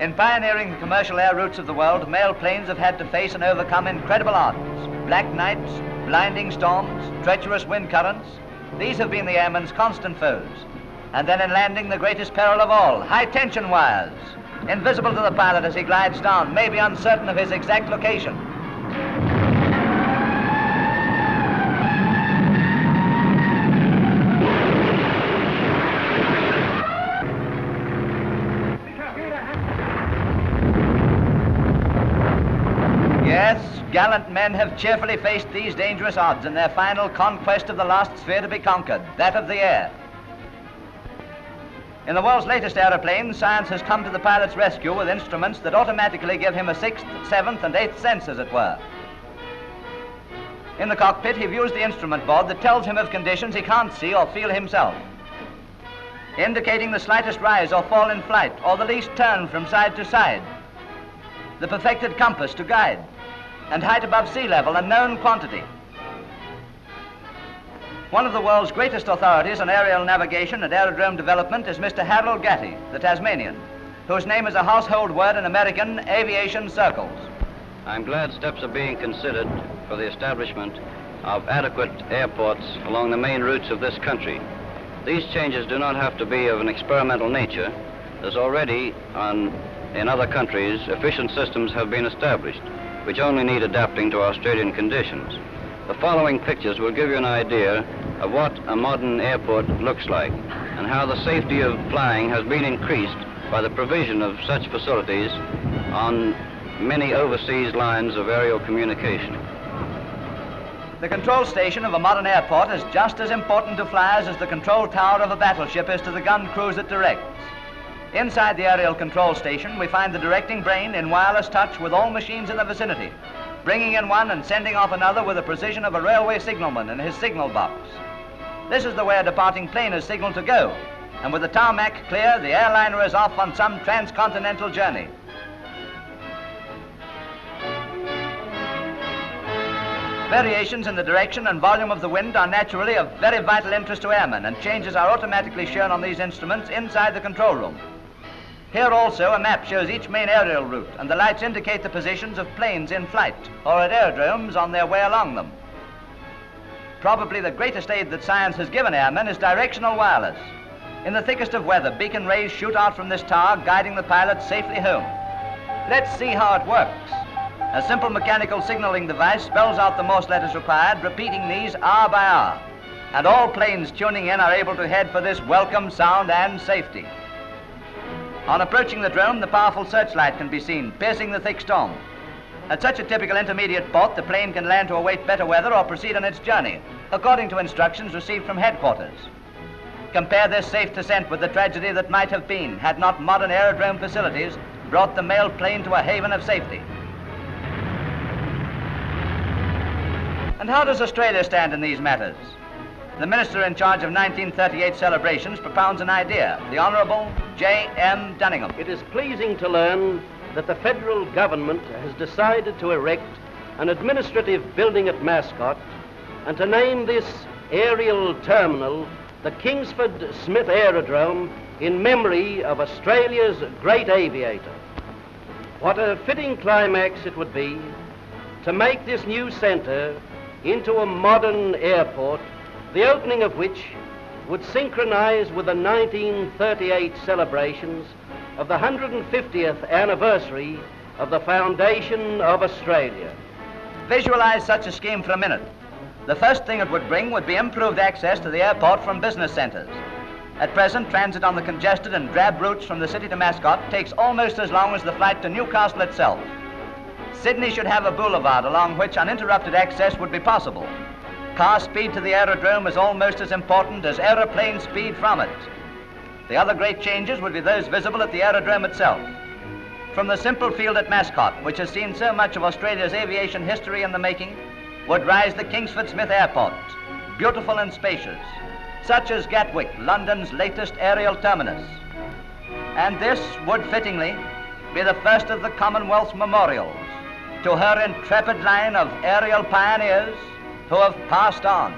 In pioneering the commercial air routes of the world, mail planes have had to face and overcome incredible odds. Black nights, blinding storms, treacherous wind currents. These have been the airman's constant foes. And then in landing, the greatest peril of all, high-tension wires. Invisible to the pilot as he glides down, maybe uncertain of his exact location. Yes, gallant men have cheerfully faced these dangerous odds in their final conquest of the last sphere to be conquered, that of the air. In the world's latest aeroplane, science has come to the pilot's rescue with instruments that automatically give him a sixth, seventh, and eighth sense, as it were. In the cockpit, he views the instrument board that tells him of conditions he can't see or feel himself, indicating the slightest rise or fall in flight, or the least turn from side to side, the perfected compass to guide, and height above sea level, a known quantity. One of the world's greatest authorities on aerial navigation and aerodrome development is Mr. Harold Gatty, the Tasmanian, whose name is a household word in American aviation circles. I'm glad steps are being considered for the establishment of adequate airports along the main routes of this country. These changes do not have to be of an experimental nature. There's already, in other countries, efficient systems have been established, which only need adapting to Australian conditions. The following pictures will give you an idea of what a modern airport looks like and how the safety of flying has been increased by the provision of such facilities on many overseas lines of aerial communication. The control station of a modern airport is just as important to flyers as the control tower of a battleship is to the gun crews it directs. Inside the aerial control station, we find the directing brain in wireless touch with all machines in the vicinity, bringing in one and sending off another with the precision of a railway signalman in his signal box. This is the way a departing plane is signaled to go, and with the tarmac clear, the airliner is off on some transcontinental journey. Variations in the direction and volume of the wind are naturally of very vital interest to airmen, and changes are automatically shown on these instruments inside the control room. Here also a map shows each main aerial route, and the lights indicate the positions of planes in flight or at aerodromes on their way along them. Probably the greatest aid that science has given airmen is directional wireless. In the thickest of weather, beacon rays shoot out from this tower, guiding the pilot safely home. Let's see how it works. A simple mechanical signaling device spells out the Morse letters required, repeating these hour by hour. And all planes tuning in are able to head for this welcome sound and safety. On approaching the Drome, the powerful searchlight can be seen, piercing the thick storm. At such a typical intermediate port, the plane can land to await better weather or proceed on its journey, according to instructions received from headquarters. Compare this safe descent with the tragedy that might have been had not modern aerodrome facilities brought the mail plane to a haven of safety. And how does Australia stand in these matters? The minister in charge of 1938 celebrations propounds an idea, the Honourable J.M.Cunningham. It is pleasing to learn that the federal government has decided to erect an administrative building at Mascot and to name this aerial terminal the Kingsford Smith Aerodrome in memory of Australia's great aviator. What a fitting climax it would be to make this new centre into a modern airport, the opening of which would synchronise with the 1938 celebrations of the 150th anniversary of the foundation of Australia. Visualise such a scheme for a minute. The first thing it would bring would be improved access to the airport from business centres. At present, transit on the congested and drab routes from the city to Mascot takes almost as long as the flight to Newcastle itself. Sydney should have a boulevard along which uninterrupted access would be possible. Car speed to the aerodrome is almost as important as aeroplane speed from it. The other great changes would be those visible at the aerodrome itself. From the simple field at Mascot, which has seen so much of Australia's aviation history in the making, would rise the Kingsford Smith Airport, beautiful and spacious, such as Gatwick, London's latest aerial terminus. And this would fittingly be the first of the Commonwealth's memorials to her intrepid line of aerial pioneers who have passed on.